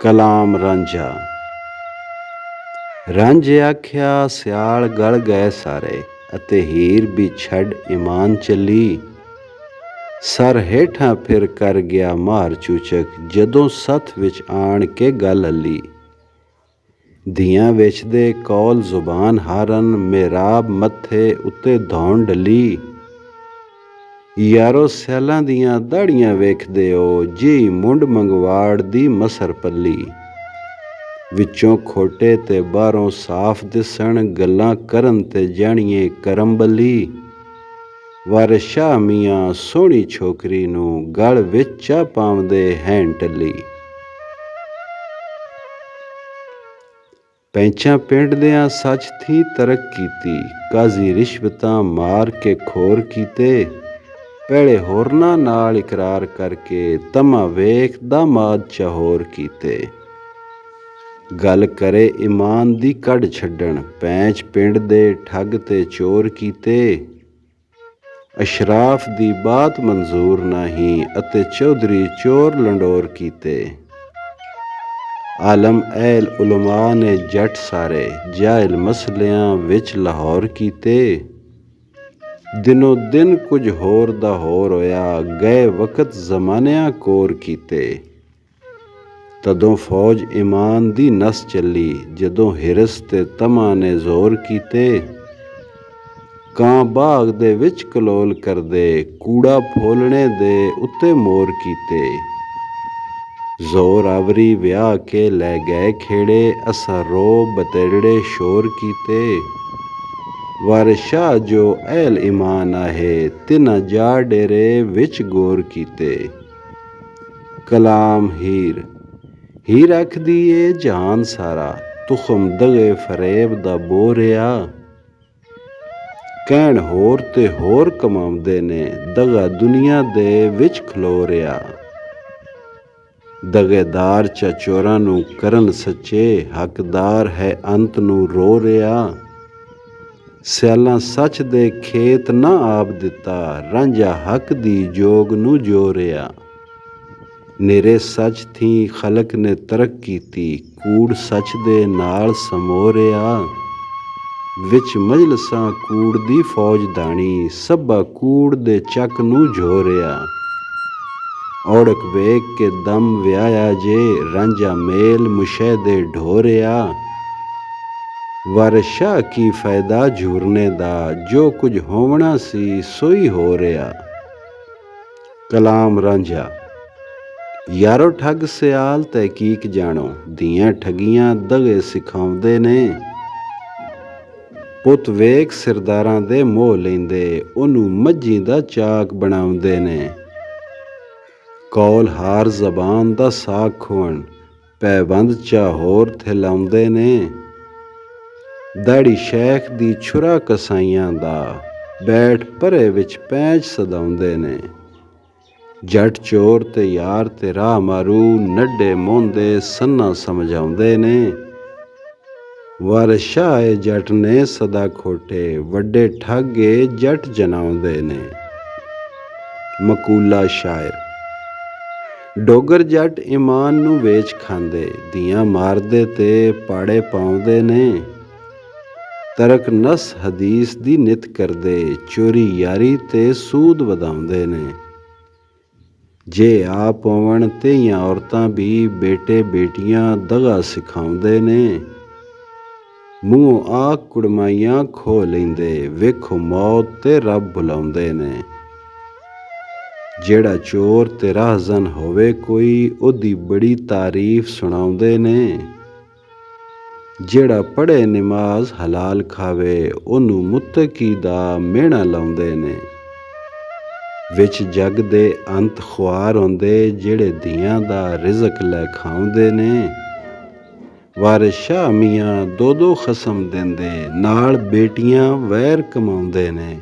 ਕਲਾਮ ਰਾਂਝਾ। ਰਾਂਝੇ ਆਖਿਆ ਸਿਆਲ ਗਲ ਗਏ ਸਾਰੇ, ਅਤੇ ਹੀਰ ਵੀ ਛੱਡ ਈਮਾਨ ਚੱਲੀ। ਸਰ ਹੇਠਾਂ ਫਿਰ ਕਰ ਗਿਆ ਮਾਰ ਚੂਚਕ, ਜਦੋਂ ਸੱਥ ਵਿੱਚ ਆਣ ਕੇ ਗੱਲ ਹੱਲੀ। ਧੀਆਂ ਵੇਚਦੇ ਕੌਲ ਜ਼ੁਬਾਨ ਹਾਰਨ, ਮਿਹਰਾਬ ਮੱਥੇ ਉੱਤੇ ਧੌਣ ਡੱਲੀ। ਯਾਰੋ ਸਿਆਲਾਂ ਦੀਆਂ ਦਾੜੀਆਂ ਵੇਖਦੇ ਹੋ, ਜੀ ਮੁੰਡ ਮੰਗਵਾੜ ਦੀ ਮਸਰ ਪੱਲੀ। ਵਿੱਚੋਂ ਖੋਟੇ ਤੇ ਬਾਹਰੋਂ ਸਾਫ਼ ਦਿਸਣ, ਗੱਲਾਂ ਕਰਨ ਤੇ ਜਾਣੀਏ ਕਰਮ ਬੱਲੀ। ਵਾਰਿਸ ਸ਼ਾਹ ਮੀਆਂ ਸੋਹਣੀ ਛੋਕਰੀ ਨੂੰ, ਗਲ ਵਿੱਚ ਚਾਹ ਪਾਉਂਦੇ ਹੈਨ ਟੱਲੀ। ਪੈਂਚਾਂ ਪਿੰਡ ਦਿਆਂ ਸੱਚ ਥੀ ਤਰਕ ਕੀਤੀ, ਕਾਜ਼ੀ ਰਿਸ਼ਵਤਾਂ ਮਾਰ ਕੇ ਖੋਰ ਕੀਤੇ। ਪਹਿਲੇ ਹੋਰਨਾਂ ਨਾਲ ਇਕਰਾਰ ਕਰਕੇ, ਤਮਾ ਵੇਖ ਦਾਮਾਦ ਚਾਹੋਰ ਕੀਤੇ। ਗੱਲ ਕਰੇ ਈਮਾਨ ਦੀ ਕੱਢ ਛੱਡਣ, ਪੈਂਚ ਪਿੰਡ ਦੇ ਠੱਗ ਤੇ ਚੋਰ ਕੀਤੇ। ਅਸ਼ਰਾਫ ਦੀ ਬਾਤ ਮਨਜ਼ੂਰ ਨਹੀਂ, ਅਤੇ ਚੌਧਰੀ ਚੋਰ ਲੰਡੋਰ ਕੀਤੇ। ਆਲਮ ਅਹਿਲ ਉਲਮਾ ਨੇ ਜੱਟ ਸਾਰੇ, ਜਾਹਿਲ ਮਸਲਿਆਂ ਵਿੱਚ ਲਾਹੌਰ ਕੀਤੇ। ਦਿਨੋ ਦਿਨ ਕੁਝ ਹੋਰ ਦਾ ਹੋਰ ਹੋਇਆ, ਗਏ ਵਕਤ ਜ਼ਮਾਨਿਆਂ ਕੋਰ ਕੀਤੇ। ਤਦੋਂ ਫੌਜ ਈਮਾਨ ਦੀ ਨਸ ਚੱਲੀ, ਜਦੋਂ ਹਿਰਸ ਤੇ ਤਮਾ ਨੇ ਜ਼ੋਰ ਕੀਤੇ। ਕਾਂ ਬਾਗ ਦੇ ਵਿੱਚ ਕਲੋਲ ਕਰਦੇ, ਕੂੜਾ ਫੋਲਣੇ ਦੇ ਉੱਤੇ ਮੋਰ ਕੀਤੇ। ਜ਼ੋਰ ਆਵਰੀ ਵਿਆਹ ਕੇ ਲੈ ਗਏ ਖੇੜੇ, ਅਸਾਂ ਰੋ ਬਤੇੜੇ ਸ਼ੋਰ ਕੀਤੇ। ਵਾਰਿਸ ਸ਼ਾਹ ਜੋ ਅਹਿਲ ਈਮਾਨ ਆਹੇ, ਤਿੰਨਾਂ ਜਾ ਡੇਰੇ ਵਿੱਚ ਗੌਰ ਕੀਤੇ। ਕਲਾਮ ਹੀਰ। ਹੀਰ ਆਖਦੀ ਏ ਜਹਾਨ ਸਾਰਾ, ਤੁਖਮ ਦਗੇ ਫਰੇਬ ਦਾ ਬੋ ਰਿਹਾ। ਕਹਿਣ ਹੋਰ ਤੇ ਹੋਰ ਕਮਾਉਂਦੇ ਨੇ, ਦਗਾ ਦੁਨੀਆ ਦੇ ਵਿੱਚ ਖਲੋ ਰਿਹਾ। ਦਗੇਦਾਰ ਚਾ ਚੋਰਾਂ ਨੂੰ ਕਰਨ ਸੱਚੇ, ਹੱਕਦਾਰ ਹੈ ਅੰਤ ਨੂੰ ਰੋ ਰਿਹਾ। ਸਿਆਲਾਂ ਸੱਚ ਦੇ ਖੇਤ ਨਾ ਆਬ ਦਿੱਤਾ, ਰਾਂਝਾ ਹੱਕ ਦੀ ਜੋਗ ਨੂੰ ਜੋ ਰਿਹਾ। ਨੇਰੇ ਸੱਚ ਥੀ ਖਲਕ ਨੇ ਤਰਕ ਕੀਤੀ, ਕੂੜ ਸੱਚ ਦੇ ਨਾਲ ਸਮੋ ਰਿਹਾ। ਵਿੱਚ ਮਜਲਸਾਂ ਕੂੜ ਦੀ ਫੌਜ ਦਾਣੀ, ਸਭਾ ਕੂੜ ਦੇ ਚੱਕ ਨੂੰ ਜੋ ਰਿਹਾ। ਔੜਕ ਵੇਖ ਕੇ ਦਮ ਵਿਆਇਆ ਜੇ, ਰਾਂਝਾ ਮੇਲ ਮੁਸ਼ੈਦੇ ਢੋ ਰਿਹਾ। ਵਾਰਿਸ ਸ਼ਾਹ ਕੀ ਫਾਇਦਾ ਝੂਰਨੇ ਦਾ, ਜੋ ਕੁਝ ਹੋਵਣਾ ਸੀ ਸੋਈ ਹੋ ਰਿਹਾ। ਕਲਾਮ ਰਾਂਝਾ। ਯਾਰੋ ਠੱਗ ਸਿਆਲ ਤਹਿਕੀਕ ਜਾਣੋ, ਧੀਆਂ ਠੱਗੀਆਂ ਦਗੇ ਸਿਖਾਉਂਦੇ ਨੇ। ਪੁੱਤ ਵੇਖ ਸਿਰਦਾਰਾਂ ਦੇ ਮੋਹ ਲੈਂਦੇ, ਉਹਨੂੰ ਮੱਝੀ ਦਾ ਚਾਕ ਬਣਾਉਂਦੇ ਨੇ। ਕੌਲ ਹਾਰ ਜ਼ਬਾਨ ਦਾ ਸਾਗ ਖੋਹਣ, ਪੈਬੰਦ ਚਾ ਹੋਰ ਥਿਲਾਉਂਦੇ ਨੇ। ਦਾੜੀ ਸ਼ੈਖ ਦੀ ਛੁਰਾ ਕਸਾਈਆਂ ਦਾ, ਬੈਠ ਪਰੇ ਵਿੱਚ ਪੈਂਚ ਸਦਾਉਂਦੇ ਨੇ। ਜੱਟ ਚੋਰ ਤੇ ਯਾਰ ਤੇ ਰਾਹ ਮਾਰੂ, ਨੱਡੇ ਮੋਂਦੇ ਸੰਨਾ ਸਮਝਾਉਂਦੇ ਨੇ। ਵਾਰਿਸ ਸ਼ਾਹ ਏ ਜੱਟ ਨੇ ਸਦਾ ਖੋਟੇ, ਵੱਡੇ ਠੱਗ ਏ ਜੱਟ ਜਨਾਉਂਦੇ ਨੇ। ਮਕੂਲਾ ਸ਼ਾਇਰ। ਡੋਗਰ ਜੱਟ ਈਮਾਨ ਨੂੰ ਵੇਚ ਖਾਂਦੇ, ਧੀਆਂ ਮਾਰਦੇ ਤੇ ਪਾੜੇ ਪਾਉਂਦੇ ਨੇ। ਤਰਕ ਨਸ ਹਦੀਸ ਦੀ ਨਿਤ ਕਰਦੇ, ਚੋਰੀ ਯਾਰੀ ਤੇ ਸੂਦ ਵਧਾਉਂਦੇ ਨੇ। ਜੇ ਆਪ ਹੋਵਣ ਤੇਈਆਂ ਔਰਤਾਂ ਵੀ, ਬੇਟੇ ਬੇਟੀਆਂ ਦਗਾ ਸਿਖਾਉਂਦੇ ਨੇ। ਮੂੰਹੋਂ ਆਖ ਕੁੜਮਾਈਆਂ ਖੋਹ ਲੈਂਦੇ, ਵੇਖੋ ਮੌਤ ਤੇ ਰੱਬ ਬੁਲਾਉਂਦੇ ਨੇ। ਜਿਹੜਾ ਚੋਰ ਤੇ ਰਾਹਜ਼ਨ ਹੋਵੇ ਕੋਈ, ਉਹਦੀ ਬੜੀ ਤਾਰੀਫ ਸੁਣਾਉਂਦੇ ਨੇ। ਜਿਹੜਾ ਪੜ੍ਹੇ ਨਿਮਾਜ਼ ਹਲਾਲ ਖਾਵੇ, ਉਹਨੂੰ ਮੁੱਤਕੀ ਦਾ ਮਿਹਣਾ ਲਾਉਂਦੇ ਨੇ। ਵਿੱਚ ਜੱਗ ਦੇ ਅੰਤ ਖੁਆਰ ਹੁੰਦੇ, ਜਿਹੜੇ ਧੀਆਂ ਦਾ ਰਿਜ਼ਕ ਲੈ ਖਾਉਂਦੇ ਨੇ। ਵਾਰਿਸ ਸ਼ਾਹ ਮੀਆਂ ਦੋ ਦੋ ਖਸਮ ਦਿੰਦੇ, ਨਾਲ ਬੇਟੀਆਂ ਵੈਰ ਕਮਾਉਂਦੇ ਨੇ।